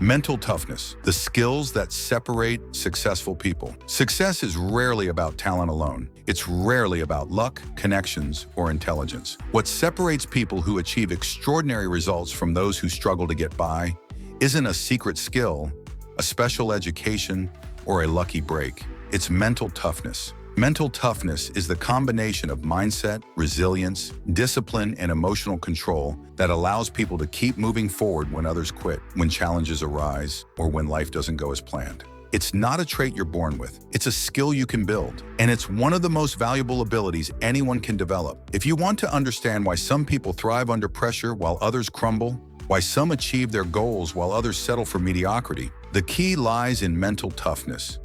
Mental toughness, the skills that separate successful people. Success is rarely about talent alone. It's rarely about luck, connections, or intelligence. What separates people who achieve extraordinary results from those who struggle to get by isn't a secret skill, a special education, or a lucky break. It's mental toughness. Mental toughness is the combination of mindset, resilience, discipline, and emotional control that allows people to keep moving forward when others quit, when challenges arise, or when life doesn't go as planned. It's not a trait you're born with. It's a skill you can build, and it's one of the most valuable abilities anyone can develop. If you want to understand why some people thrive under pressure while others crumble, why some achieve their goals while others settle for mediocrity, the key lies in mental toughness.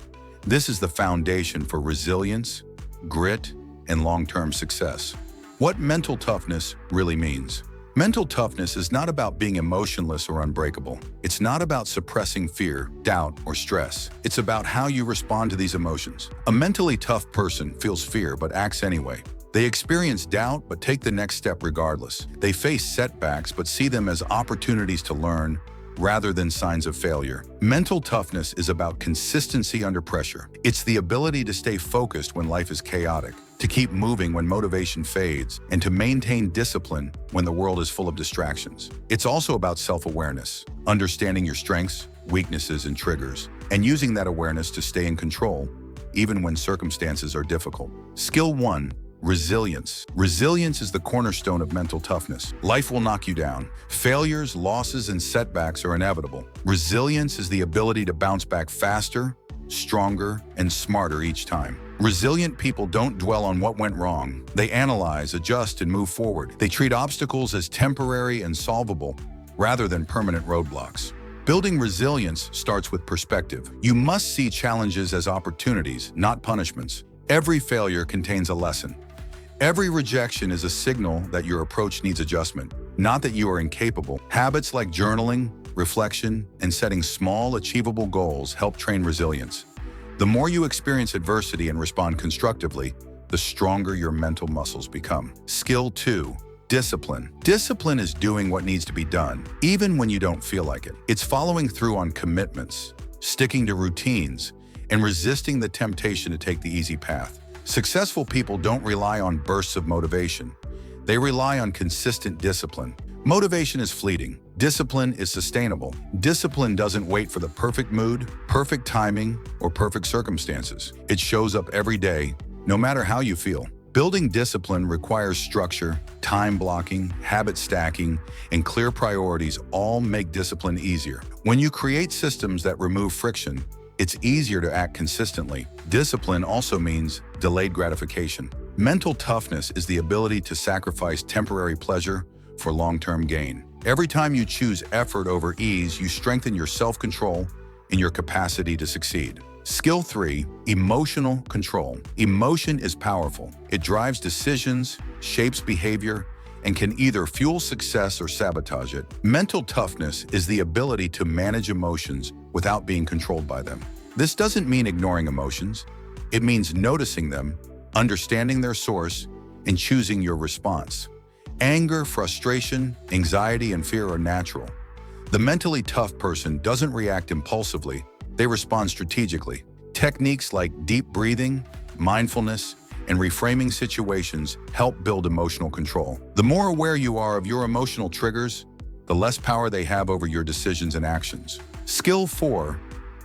This is the foundation for resilience, grit, and long-term success. What mental toughness really means. Mental toughness is not about being emotionless or unbreakable. It's not about suppressing fear, doubt, or stress. It's about how you respond to these emotions. A mentally tough person feels fear but acts anyway. They experience doubt but take the next step regardless. They face setbacks but see them as opportunities to learn, rather than signs of failure. Mental toughness is about consistency under pressure. It's the ability to stay focused when life is chaotic, to keep moving when motivation fades, and to maintain discipline when the world is full of distractions. It's also about self-awareness, understanding your strengths, weaknesses, and triggers, and using that awareness to stay in control, even when circumstances are difficult. Skill 1. Resilience. Resilience is the cornerstone of mental toughness. Life will knock you down. Failures, losses, and setbacks are inevitable. Resilience is the ability to bounce back faster, stronger, and smarter each time. Resilient people don't dwell on what went wrong. They analyze, adjust, and move forward. They treat obstacles as temporary and solvable, rather than permanent roadblocks. Building resilience starts with perspective. You must see challenges as opportunities, not punishments. Every failure contains a lesson. Every rejection is a signal that your approach needs adjustment, not that you are incapable. Habits like journaling, reflection, and setting small, achievable goals help train resilience. The more you experience adversity and respond constructively, the stronger your mental muscles become. Skill 2. Discipline. Discipline is doing what needs to be done, even when you don't feel like it. It's following through on commitments, sticking to routines, and resisting the temptation to take the easy path. Successful people don't rely on bursts of motivation. They rely on consistent discipline. Motivation is fleeting. Discipline is sustainable. Discipline doesn't wait for the perfect mood, perfect timing, or perfect circumstances. It shows up every day, no matter how you feel. Building discipline requires structure, time blocking, habit stacking, and clear priorities all make discipline easier. When you create systems that remove friction, it's easier to act consistently. Discipline also means delayed gratification. Mental toughness is the ability to sacrifice temporary pleasure for long-term gain. Every time you choose effort over ease, you strengthen your self-control and your capacity to succeed. Skill 3. Emotional control. Emotion is powerful. It drives decisions, shapes behavior, and can either fuel success or sabotage it. Mental toughness is the ability to manage emotions without being controlled by them. This doesn't mean ignoring emotions. It means noticing them, understanding their source, and choosing your response. Anger, frustration, anxiety, and fear are natural. The mentally tough person doesn't react impulsively. They respond strategically. Techniques like deep breathing, mindfulness, and reframing situations help build emotional control. The more aware you are of your emotional triggers, the less power they have over your decisions and actions. Skill 4.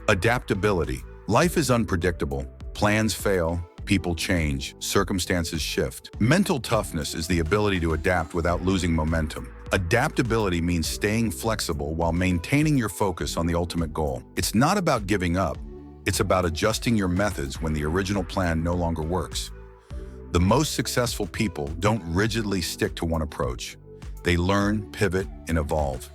Adaptability. Life is unpredictable. Plans fail, people change, circumstances shift. Mental toughness is the ability to adapt without losing momentum. Adaptability means staying flexible while maintaining your focus on the ultimate goal. It's not about giving up. It's about adjusting your methods when the original plan no longer works. The most successful people don't rigidly stick to one approach. They learn, pivot, and evolve.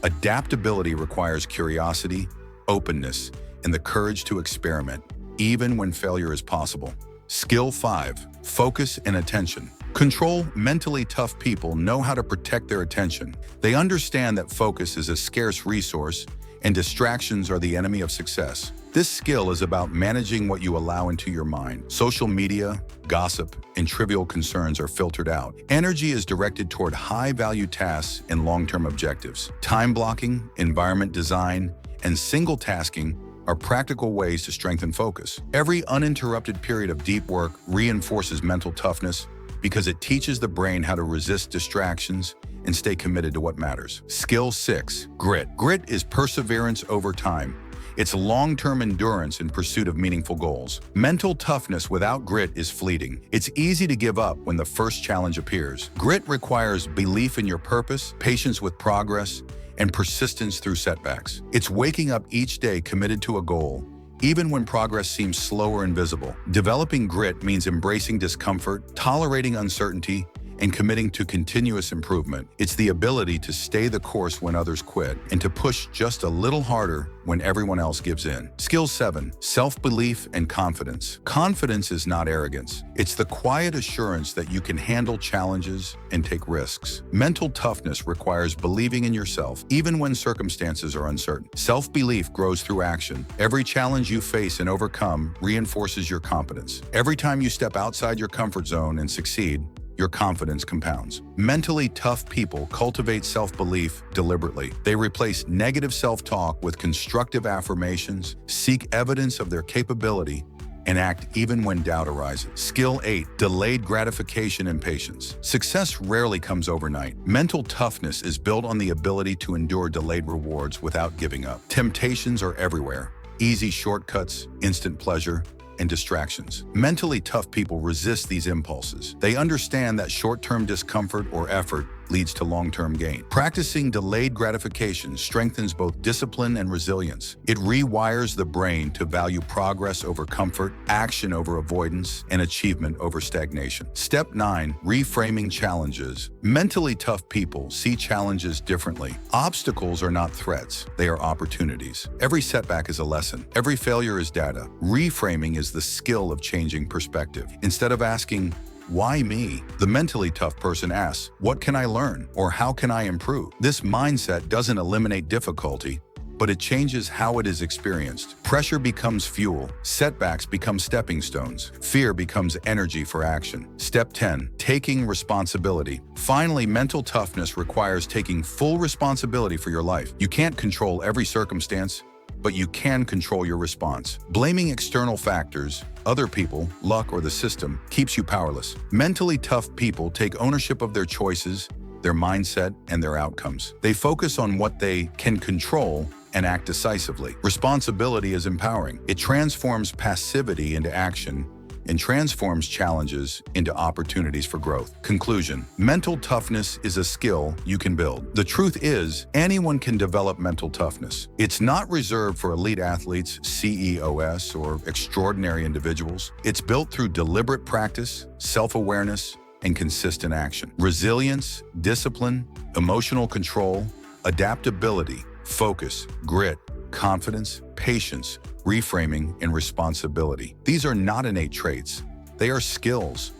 Adaptability requires curiosity, openness, and the courage to experiment, even when failure is possible. Skill 5. Focus and attention. Control. Mentally tough people know how to protect their attention. They understand that focus is a scarce resource and distractions are the enemy of success. This skill is about managing what you allow into your mind. Social media, gossip, and trivial concerns are filtered out. Energy is directed toward high-value tasks and long-term objectives. Time blocking, environment design, and single tasking are practical ways to strengthen focus. Every uninterrupted period of deep work reinforces mental toughness because it teaches the brain how to resist distractions and stay committed to what matters. Skill 6, grit. Grit is perseverance over time. It's long-term endurance in pursuit of meaningful goals. Mental toughness without grit is fleeting. It's easy to give up when the first challenge appears. Grit requires belief in your purpose, patience with progress, and persistence through setbacks. It's waking up each day committed to a goal, even when progress seems slow or invisible. Developing grit means embracing discomfort, tolerating uncertainty, and committing to continuous improvement. It's the ability to stay the course when others quit and to push just a little harder when everyone else gives in. Skill 7, self-belief and confidence. Confidence is not arrogance. It's the quiet assurance that you can handle challenges and take risks. Mental toughness requires believing in yourself, even when circumstances are uncertain. Self-belief grows through action. Every challenge you face and overcome reinforces your competence. Every time you step outside your comfort zone and succeed, your confidence compounds. Mentally tough people cultivate self-belief deliberately. They replace negative self-talk with constructive affirmations, seek evidence of their capability, and act even when doubt arises. Skill 8, delayed gratification and patience. Success rarely comes overnight. Mental toughness is built on the ability to endure delayed rewards without giving up. Temptations are everywhere. Easy shortcuts, instant pleasure, and distractions. Mentally tough people resist these impulses. They understand that short-term discomfort or effort leads to long-term gain. Practicing delayed gratification strengthens both discipline and resilience. It rewires the brain to value progress over comfort, action over avoidance, and achievement over stagnation. Step 9, reframing challenges. Mentally tough people see challenges differently. Obstacles are not threats, they are opportunities. Every setback is a lesson. Every failure is data. Reframing is the skill of changing perspective. Instead of asking, "Why me?" the mentally tough person asks, "What can I learn?" or "How can I improve?" This mindset doesn't eliminate difficulty, but it changes how it is experienced. Pressure becomes fuel, setbacks become stepping stones, fear becomes energy for action. Step 10, taking responsibility. Finally, mental toughness requires taking full responsibility for your life. You can't control every circumstance, but you can control your response. Blaming external factors, other people, luck, or the system, keeps you powerless. Mentally tough people take ownership of their choices, their mindset, and their outcomes. They focus on what they can control and act decisively. Responsibility is empowering. It transforms passivity into action and transforms challenges into opportunities for growth. Conclusion: mental toughness is a skill you can build. The truth is, anyone can develop mental toughness. It's not reserved for elite athletes, CEOs, or extraordinary individuals. It's built through deliberate practice, self-awareness, and consistent action. Resilience, discipline, emotional control, adaptability, focus, grit, confidence, patience, reframing, and responsibility. These are not innate traits. They are skills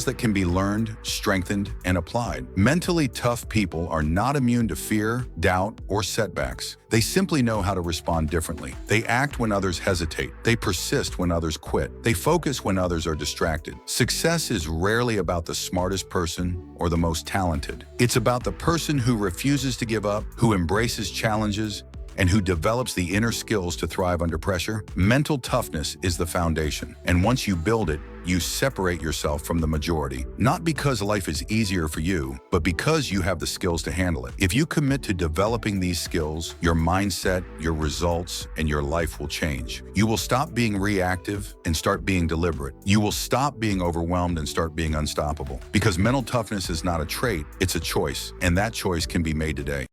that can be learned, strengthened, and applied. Mentally tough people are not immune to fear, doubt, or setbacks. They simply know how to respond differently. They act when others hesitate. They persist when others quit. They focus when others are distracted. Success is rarely about the smartest person or the most talented. It's about the person who refuses to give up, who embraces challenges, and who develops the inner skills to thrive under pressure. Mental toughness is the foundation, and once you build it, you separate yourself from the majority, not because life is easier for you, but because you have the skills to handle it. If you commit to developing these skills, your mindset, your results, and your life will change. You will stop being reactive and start being deliberate. You will stop being overwhelmed and start being unstoppable. Because mental toughness is not a trait, it's a choice, and that choice can be made today.